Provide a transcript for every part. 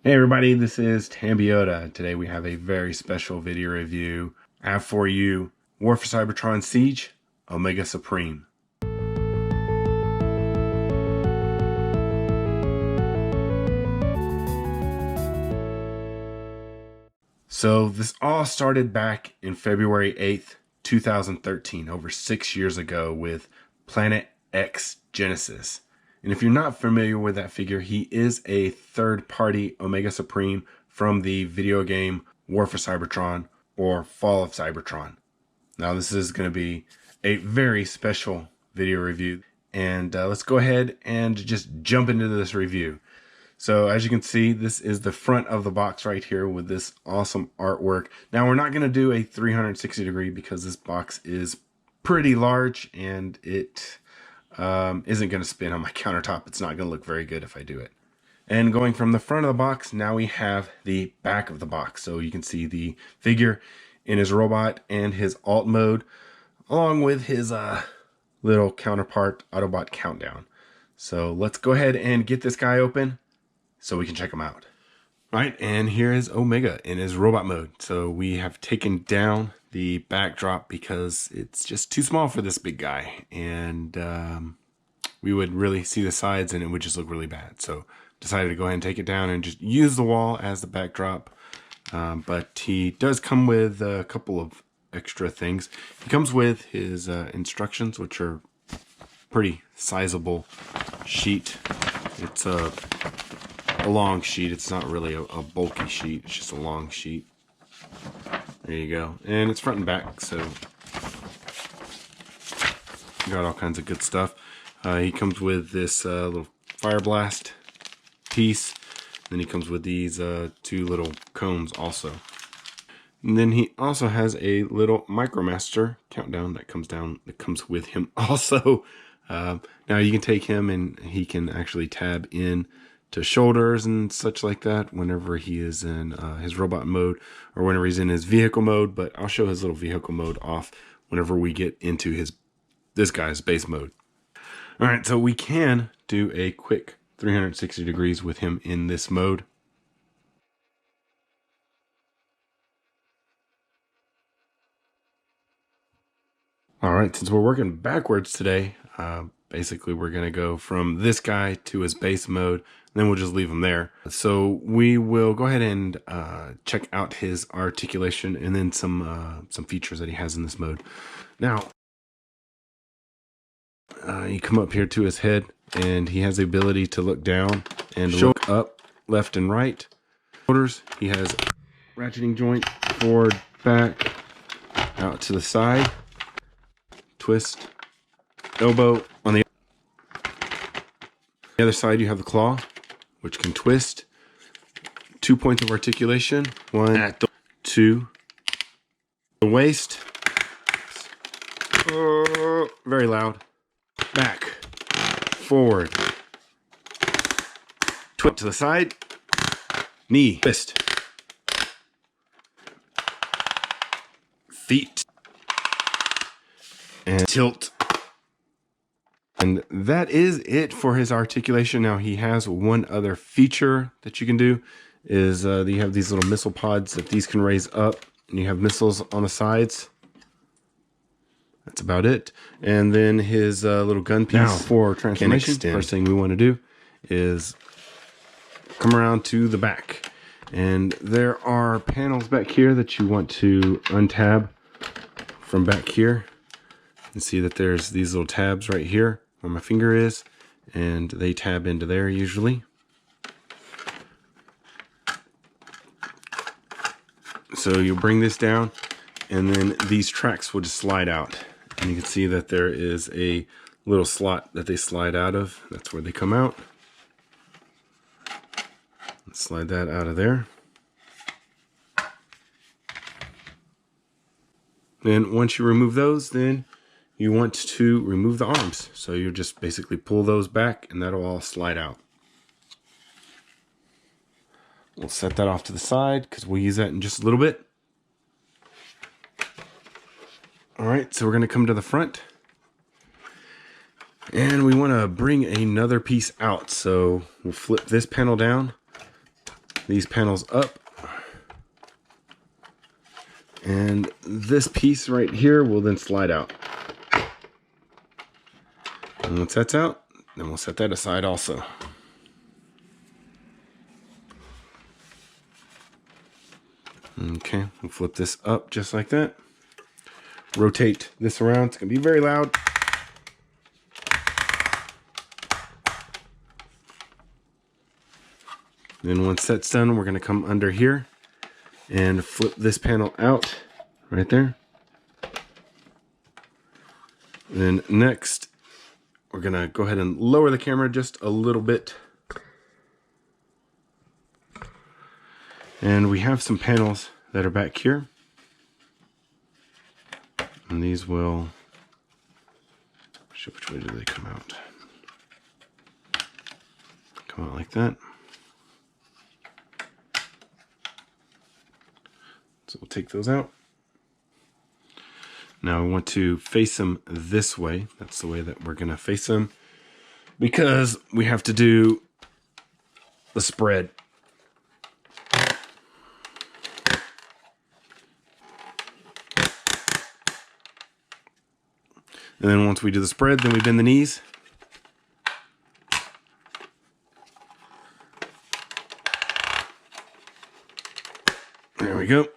Hey everybody, this is Tambeyoda. Today we have a very special video review. I have for you War for Cybertron Siege, Omega Supreme. So this all started back in February 8th, 2013, over 6 years ago with Planet X Genesis. And if you're not familiar with that figure, he is a third-party Omega Supreme from the video game War for Cybertron or Fall of Cybertron. Now this is going to be a very special video review, and let's go ahead and just jump into this review. So as you can see, this is the front of the box right here with this awesome artwork. Now we're not going to do a 360 degree because this box is pretty large and it isn't going to spin on my countertop. It's not going to look very good if I do it. And going from the front of the box, now we have the back of the box. So you can see the figure in his robot and his alt mode, along with his little counterpart Autobot countdown. So let's go ahead and get this guy open so we can check him out. All right, and here is Omega in his robot mode. So we have taken down the backdrop because it's just too small for this big guy, and we would really see the sides and it would just look really bad. So decided to go ahead and take it down and just use the wall as the backdrop. But he does come with a couple of extra things. He comes with his instructions, which are pretty sizable sheet. It's a long sheet. It's not really a bulky sheet. It's just a long sheet. There you go. And it's front and back, so got all kinds of good stuff. He comes with this little fire blast piece. Then he comes with these two little cones also. And then he also has a little Micromaster countdown that comes with him also. Now you can take him and he can actually tab in to shoulders and such like that whenever he is in his robot mode or whenever he's in his vehicle mode, but I'll show his little vehicle mode off whenever we get into this guy's base mode. All right, so we can do a quick 360 degrees with him in this mode. All right, since we're working backwards today, basically we're going to go from this guy to his base mode, and then we'll just leave him there. So we will go ahead and check out his articulation and then some features that he has in this mode. Now, you come up here to his head, and he has the ability to look down and look up, left and right. Shoulders, he has ratcheting joint, forward, back, out to the side, twist, elbow. On the other side, you have the claw, which can twist. 2 points of articulation. One at the two. The waist. Very loud. Back. Forward. Twist to the side. Knee. Twist. Feet. And tilt. And that is it for his articulation. Now he has one other feature that you can do is you have these little missile pods that these can raise up, and you have missiles on the sides. That's about it. And then his little gun piece. Now for transformation, first thing we want to do is come around to the back. And there are panels back here that you want to untab from back here. You can see that there's these little tabs right here where my finger is, and they tab into there usually. So you bring this down, and then these tracks will just slide out. And you can see that there is a little slot that they slide out of. That's where they come out. Let's slide that out of there. And once you remove those, then you want to remove the arms. So you just basically pull those back and that'll all slide out. We'll set that off to the side because we'll use that in just a little bit. All right, so we're going to come to the front. And we want to bring another piece out. So we'll flip this panel down these panels up. And this piece right here will then slide out. And once that's out, then we'll set that aside also. Okay, we'll flip this up just like that. Rotate this around. It's going to be very loud. Then once that's done, we're going to come under here and flip this panel out right there. Then next, we're going to go ahead and lower the camera just a little bit. And we have some panels that are back here. And these will, which way do they come out? Come out like that. So we'll take those out. Now we want to face them this way. That's the way that we're going to face them, because we have to do the spread. And then once we do the spread, then we bend the knees. There we go.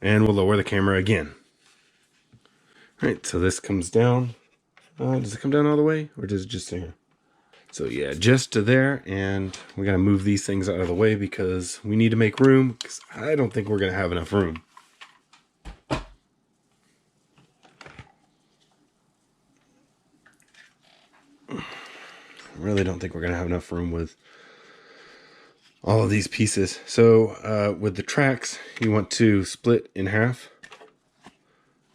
And we'll lower the camera again. All right, so this comes down. Does it come down all the way, or does it just here? So yeah, just to there, and we gotta move these things out of the way because we need to make room, because I don't think we're gonna have enough room. I really don't think we're gonna have enough room with all of these pieces. So with the tracks, you want to split in half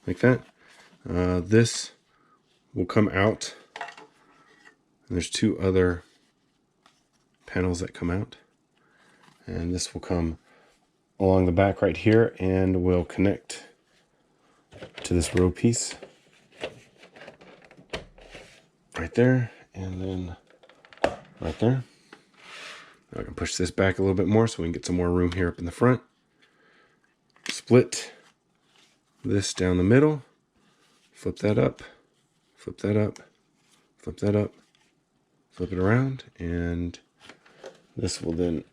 like that. This will come out, and there's two other panels that come out, and this will come along the back right here and will connect to this row piece right there, and then right there. I can push this back a little bit more so we can get some more room here up in the front. Split this down the middle, flip that up, flip that up, flip that up, flip it around, and this will then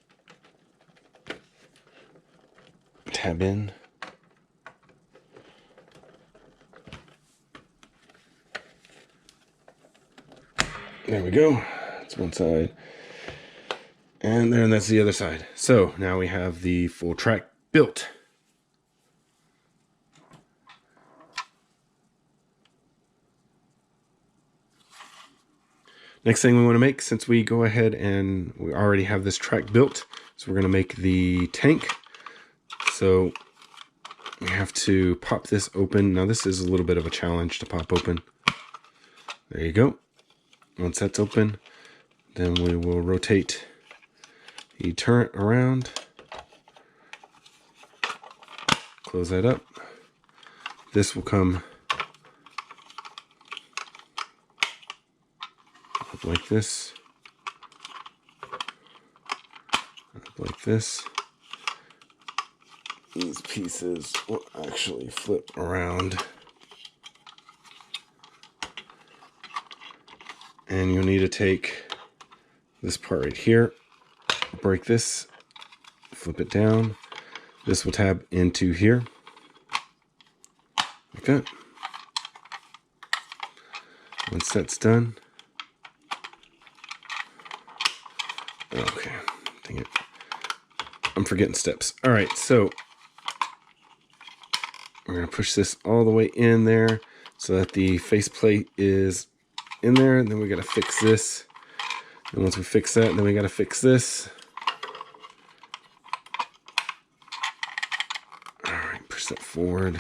tab in. There we go. That's one side. And then that's the other side. So now we have the full track built. Next thing we want to make, since we go ahead and we already have this track built, so we're going to make the tank. So we have to pop this open. Now this is a little bit of a challenge to pop open. There you go. Once that's open, then we will rotate the turret around, close that up. This will come up like this, up like this. These pieces will actually flip around, and you'll need to take this part right here, break this, flip it down. This will tab into here, like that. Once that's done, okay, dang it, I'm forgetting steps. All right, so we're gonna push this all the way in there so that the faceplate is in there, and then we gotta fix this. And once we fix that, then we gotta fix this. All right, push that forward.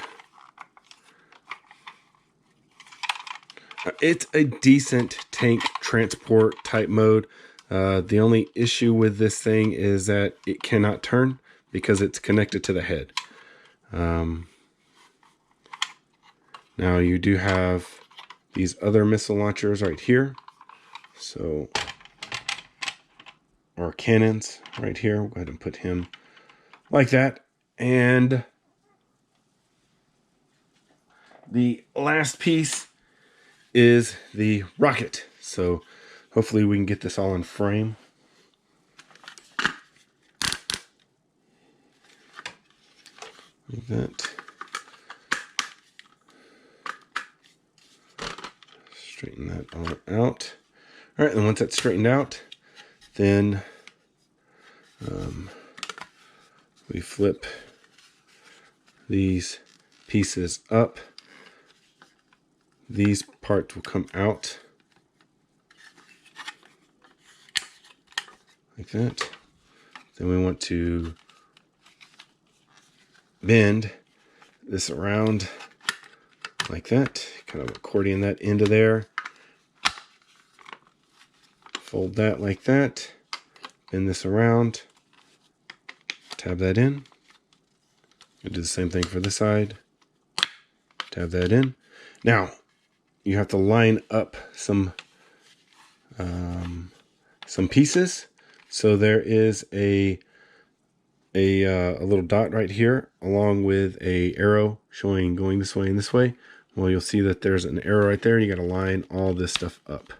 It's a decent tank transport type mode. The only issue with this thing is that it cannot turn because it's connected to the head. Now you do have these other missile launchers right here. So or cannons right here. We'll go ahead and put him like that. And the last piece is the rocket. So hopefully we can get this all in frame. Like that. Straighten that all out. All right, and once that's straightened out, then we flip these pieces up. These parts will come out like that. Then we want to bend this around like that, kind of accordion that into there. Fold that like that, bend this around, tab that in. We'll do the same thing for this side, tab that in. Now, you have to line up some pieces. So there is a little dot right here, along with a arrow showing going this way and this way. Well, you'll see that there's an arrow right there. You got to line all this stuff up.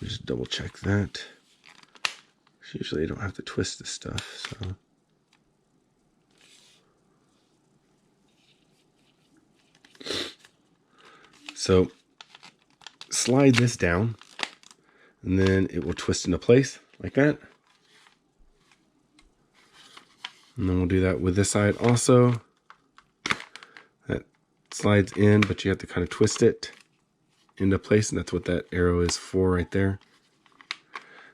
Just double check that. Usually you don't have to twist this stuff, so slide this down, and then it will twist into place like that. And then we'll do that with this side also. That slides in, but you have to kind of twist it into place, and that's what that arrow is for right there.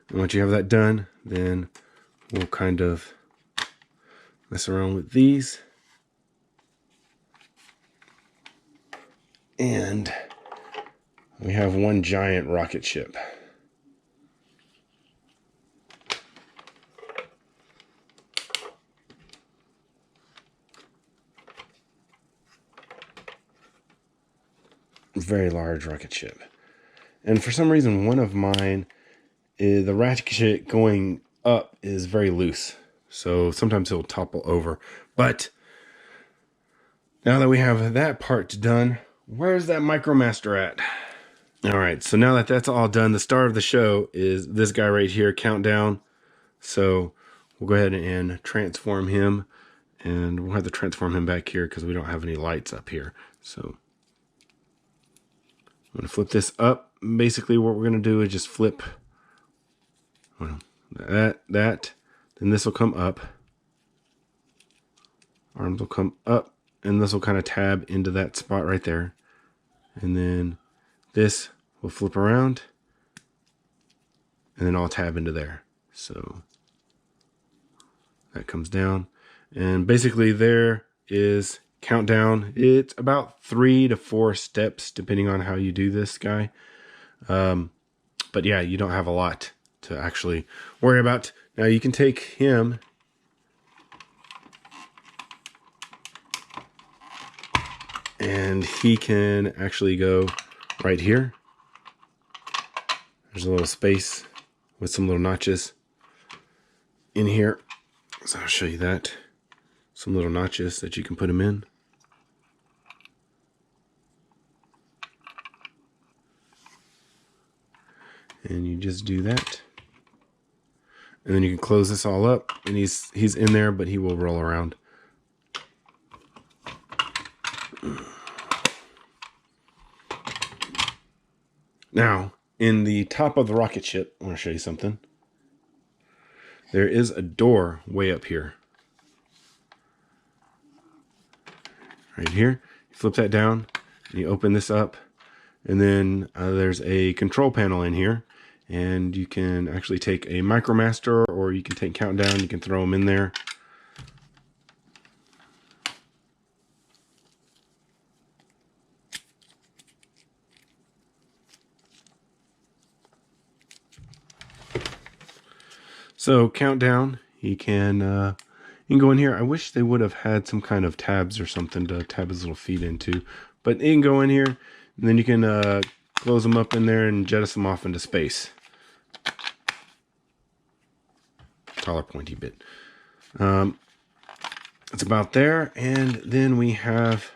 And once you have that done, then we'll kind of mess around with these. And we have one giant rocket ship. Very large rocket ship. And for some reason, one of mine, the ratchet going up is very loose. So sometimes it'll topple over. But now that we have that part done, where's that MicroMaster at? All right, so now that that's all done, the star of the show is this guy right here, Countdown. So we'll go ahead and transform him. And we'll have to transform him back here because we don't have any lights up here. So I'm going to flip this up. Basically what we're going to do is just flip that. Then this will come up. Arms will come up. And this will kind of tab into that spot right there. And then this will flip around. And then I'll tab into there. So that comes down. And basically there is Countdown. It's about 3 to 4 steps depending on how you do this guy. But yeah, you don't have a lot to actually worry about. Now you can take him and he can actually go right here. There's a little space with some little notches in here. So I'll show you that. Some little notches that you can put him in. And you just do that. And then you can close this all up. And he's in there, but he will roll around. Now, in the top of the rocket ship, I want to show you something. There is a door way up here. Right here. You flip that down, and you open this up. And then there's a control panel in here. And you can actually take a MicroMaster, or you can take Countdown. You can throw them in there. So Countdown, you can go in here. I wish they would have had some kind of tabs or something to tab his little feet into, But it can go in here, and then you can close them up in there and jettison them off into space. Taller pointy bit. It's about there, and then we have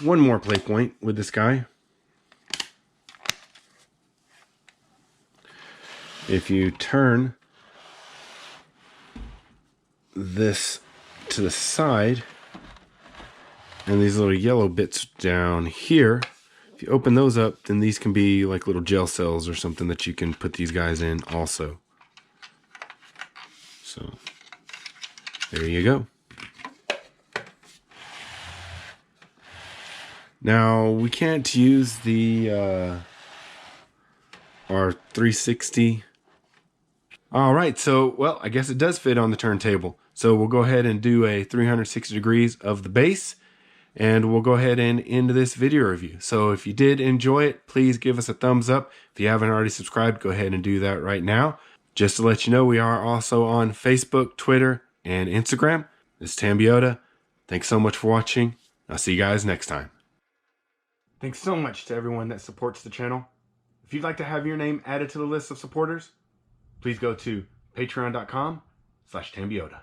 one more play point with this guy. If you turn this to the side, and these little yellow bits down here, if you open those up, then these can be like little gel cells or something that you can put these guys in also. So there you go. Now we can't use the our 360. All right, so well, I guess it does fit on the turntable. So we'll go ahead and do a 360 degrees of the bass, and we'll go ahead and end this video review. So if you did enjoy it, please give us a thumbs up. If you haven't already subscribed, go ahead and do that right now. Just to let you know, we are also on Facebook, Twitter, and Instagram. This is Tambeyoda. Thanks so much for watching. I'll see you guys next time. Thanks so much to everyone that supports the channel. If you'd like to have your name added to the list of supporters, please go to patreon.com/Tambeyoda.